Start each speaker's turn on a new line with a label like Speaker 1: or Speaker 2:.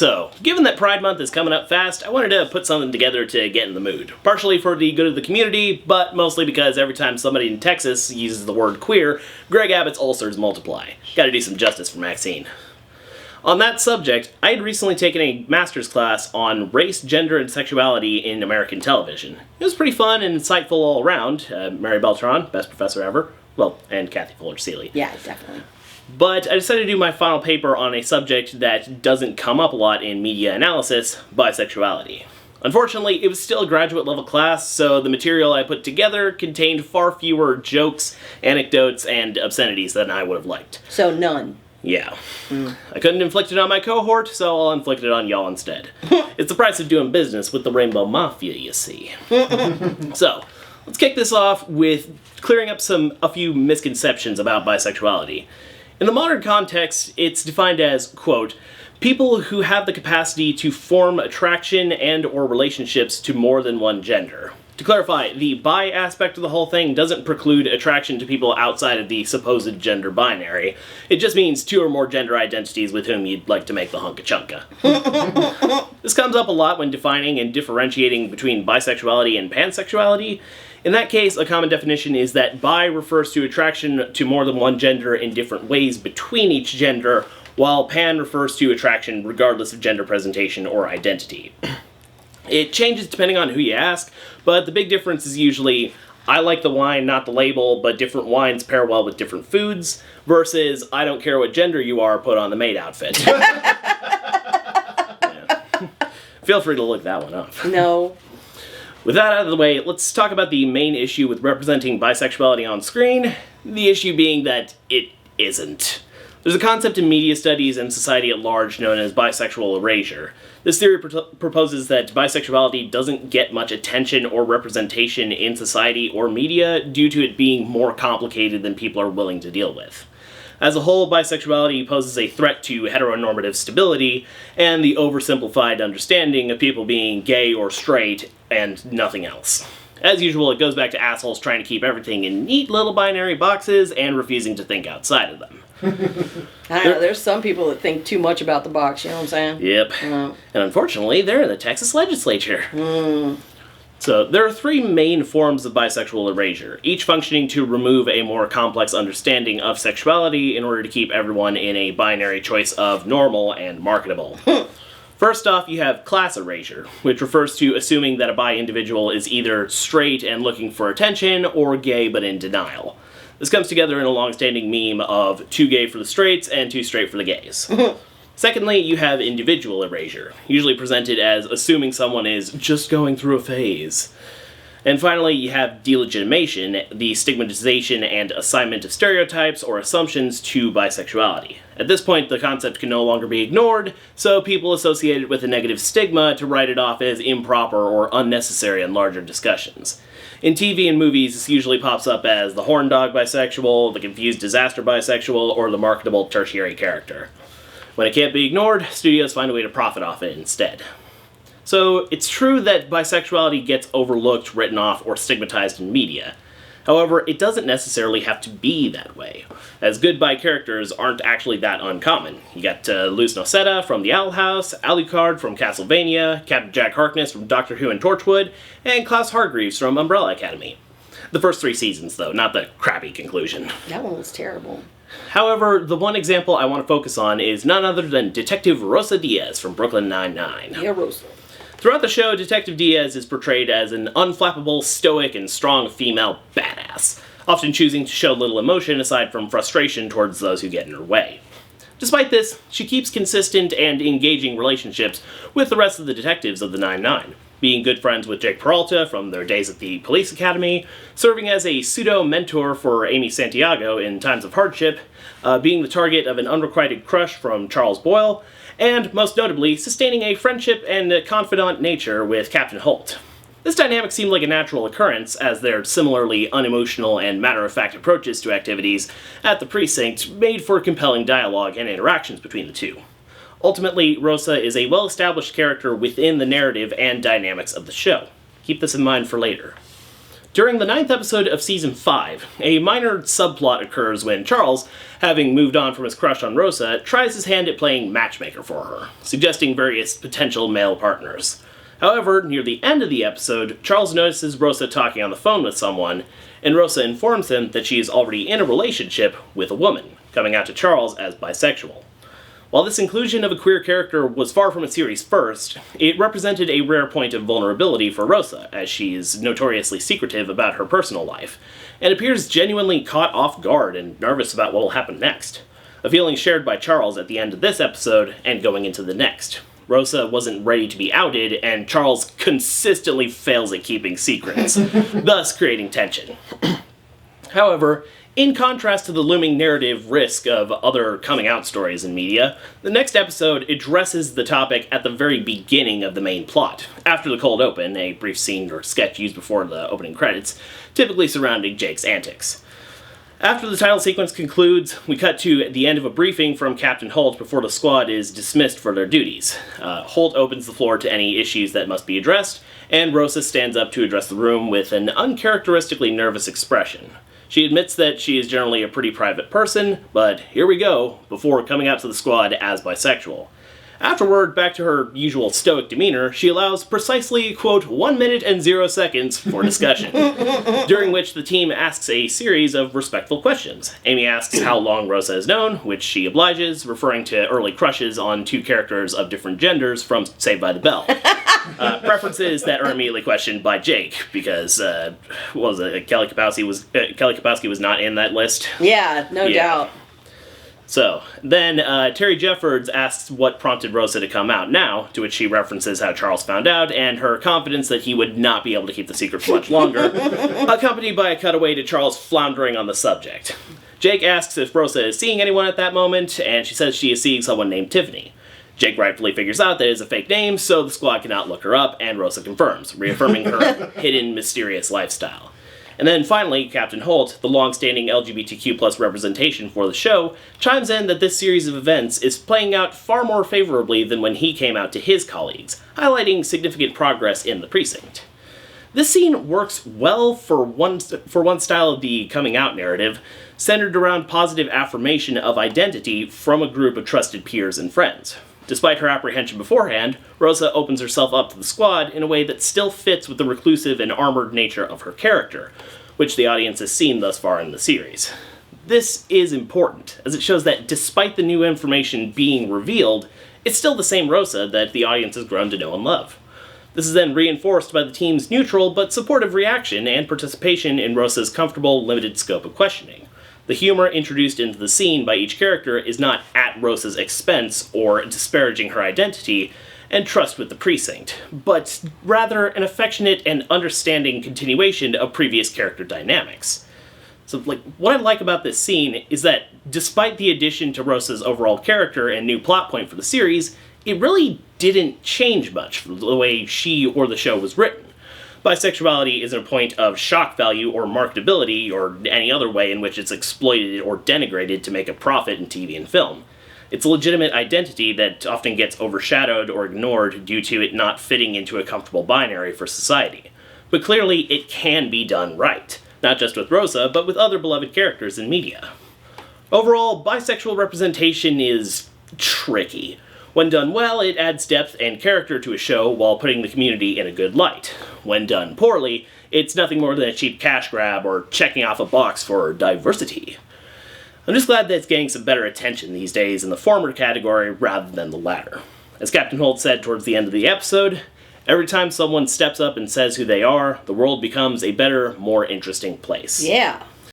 Speaker 1: So, given that Pride Month is coming up fast, I wanted to put something together to get in the mood. Partially for the good of the community, but mostly because every time somebody in Texas uses the word queer, Greg Abbott's ulcers multiply. Gotta do some justice for Maxine. On that subject, I had recently taken a master's class on race, gender, and sexuality in American television. It was pretty fun and insightful all around. Mary Beltran, best professor ever. Well, and Kathy Fuller-Seeley.
Speaker 2: Yeah, definitely.
Speaker 1: But I decided to do my final paper on a subject that doesn't come up a lot in media analysis, bisexuality. Unfortunately, it was still a graduate-level class, so the material I put together contained far fewer jokes, anecdotes, and obscenities than I would have liked. So
Speaker 2: none.
Speaker 1: Yeah. I couldn't inflict it on my cohort, so I'll inflict it on y'all instead. It's the price of doing business with the Rainbow Mafia, you see. So, let's kick this off with clearing up a few misconceptions about bisexuality. In the modern context, it's defined as, quote, people who have the capacity to form attraction and or relationships to more than one gender. To clarify, the bi aspect of the whole thing doesn't preclude attraction to people outside of the supposed gender binary. It just means two or more gender identities with whom you'd like to make the hunka-chunka. This comes up a lot when defining and differentiating between bisexuality and pansexuality. In that case, a common definition is that bi refers to attraction to more than one gender in different ways between each gender, while pan refers to attraction regardless of gender presentation or identity. It changes depending on who you ask, but the big difference is usually, I like the wine, not the label, but different wines pair well with different foods, versus, I don't care what gender you are, put on the maid outfit. Yeah. Feel free to look that one up.
Speaker 2: No.
Speaker 1: With that out of the way, let's talk about the main issue with representing bisexuality on screen, the issue being that it isn't. There's a concept in media studies and society at large known as bisexual erasure. This theory proposes that bisexuality doesn't get much attention or representation in society or media due to it being more complicated than people are willing to deal with. As a whole, bisexuality poses a threat to heteronormative stability and the oversimplified understanding of people being gay or straight and nothing else. As usual, it goes back to assholes trying to keep everything in neat little binary boxes and refusing to think outside of them.
Speaker 2: I don't know, there's some people that think too much about the box, you know what I'm saying?
Speaker 1: Yep. And unfortunately, they're in the Texas legislature. So, there are three main forms of bisexual erasure, each functioning to remove a more complex understanding of sexuality in order to keep everyone in a binary choice of normal and marketable. First off, you have class erasure, which refers to assuming that a bi individual is either straight and looking for attention, or gay but in denial. This comes together in a long-standing meme of too gay for the straights and too straight for the gays. Secondly, you have individual erasure, usually presented as assuming someone is just going through a phase. And finally, you have delegitimation, the stigmatization and assignment of stereotypes or assumptions to bisexuality. At this point, the concept can no longer be ignored, so people associate it with a negative stigma to write it off as improper or unnecessary in larger discussions. In TV and movies, this usually pops up as the horn dog bisexual, the confused disaster bisexual, or the marketable tertiary character. When it can't be ignored, studios find a way to profit off it instead. So, it's true that bisexuality gets overlooked, written off, or stigmatized in media. However, it doesn't necessarily have to be that way, as good bi characters aren't actually that uncommon. You got Luz Noceta from The Owl House, Alucard from Castlevania, Captain Jack Harkness from Doctor Who and Torchwood, and Klaus Hargreaves from Umbrella Academy. The first 3 seasons, though, not the crappy conclusion.
Speaker 2: That one was terrible.
Speaker 1: However, the one example I want to focus on is none other than Detective Rosa Diaz from Brooklyn Nine-Nine.
Speaker 2: Yeah, Rosa.
Speaker 1: Throughout the show, Detective Diaz is portrayed as an unflappable, stoic, and strong female badass, often choosing to show little emotion aside from frustration towards those who get in her way. Despite this, she keeps consistent and engaging relationships with the rest of the detectives of the 9-9, being good friends with Jake Peralta from their days at the police academy, serving as a pseudo-mentor for Amy Santiago in times of hardship, being the target of an unrequited crush from Charles Boyle, and, most notably, sustaining a friendship and a confidant nature with Captain Holt. This dynamic seemed like a natural occurrence, as their similarly unemotional and matter-of-fact approaches to activities at the precinct made for compelling dialogue and interactions between the two. Ultimately, Rosa is a well-established character within the narrative and dynamics of the show. Keep this in mind for later. During the 9th episode of Season 5, a minor subplot occurs when Charles, having moved on from his crush on Rosa, tries his hand at playing matchmaker for her, suggesting various potential male partners. However, near the end of the episode, Charles notices Rosa talking on the phone with someone, and Rosa informs him that she is already in a relationship with a woman, coming out to Charles as bisexual. While this inclusion of a queer character was far from a series' first, it represented a rare point of vulnerability for Rosa, as she is notoriously secretive about her personal life, and appears genuinely caught off guard and nervous about what will happen next. A feeling shared by Charles at the end of this episode and going into the next. Rosa wasn't ready to be outed, and Charles consistently fails at keeping secrets, thus creating tension. However, in contrast to the looming narrative risk of other coming-out stories in media, the next episode addresses the topic at the very beginning of the main plot, after the cold open, a brief scene or sketch used before the opening credits, typically surrounding Jake's antics. After the title sequence concludes, we cut to the end of a briefing from Captain Holt before the squad is dismissed for their duties. Holt opens the floor to any issues that must be addressed, and Rosa stands up to address the room with an uncharacteristically nervous expression. She admits that she is generally a pretty private person, but here we go, before coming out to the squad as bisexual. Afterward, back to her usual stoic demeanor, she allows precisely, quote, 1 minute and 0 seconds for discussion, during which the team asks a series of respectful questions. Amy asks how long Rosa has known, which she obliges, referring to early crushes on two characters of different genders from Saved by the Bell. Preferences that are immediately questioned by Jake, because, Kelly Kapowski was not in that list.
Speaker 2: Yeah, no doubt.
Speaker 1: So, then Terry Jeffords asks what prompted Rosa to come out now, to which she references how Charles found out, and her confidence that he would not be able to keep the secret for much longer, accompanied by a cutaway to Charles floundering on the subject. Jake asks if Rosa is seeing anyone at that moment, and she says she is seeing someone named Tiffany. Jake rightfully figures out that it is a fake name, so the squad cannot look her up, and Rosa confirms, reaffirming her hidden, mysterious lifestyle. And then finally, Captain Holt, the long-standing LGBTQ+ representation for the show, chimes in that this series of events is playing out far more favorably than when he came out to his colleagues, highlighting significant progress in the precinct. This scene works well for one style of the coming-out narrative, centered around positive affirmation of identity from a group of trusted peers and friends. Despite her apprehension beforehand, Rosa opens herself up to the squad in a way that still fits with the reclusive and armored nature of her character, which the audience has seen thus far in the series. This is important, as it shows that despite the new information being revealed, it's still the same Rosa that the audience has grown to know and love. This is then reinforced by the team's neutral but supportive reaction and participation in Rosa's comfortable, limited scope of questioning. The humor introduced into the scene by each character is not at Rosa's expense or disparaging her identity and trust with the precinct, but rather an affectionate and understanding continuation of previous character dynamics. So, what I like about this scene is that despite the addition to Rosa's overall character and new plot point for the series, it really didn't change much from the way she or the show was written. Bisexuality isn't a point of shock value or marketability or any other way in which it's exploited or denigrated to make a profit in TV and film. It's a legitimate identity that often gets overshadowed or ignored due to it not fitting into a comfortable binary for society. But clearly it can be done right, not just with Rosa, but with other beloved characters in media. Overall, bisexual representation is tricky. When done well, it adds depth and character to a show while putting the community in a good light. When done poorly, it's nothing more than a cheap cash grab or checking off a box for diversity. I'm just glad that it's getting some better attention these days in the former category rather than the latter. As Captain Holt said towards the end of the episode, every time someone steps up and says who they are, the world becomes a better, more interesting place.
Speaker 2: Yeah.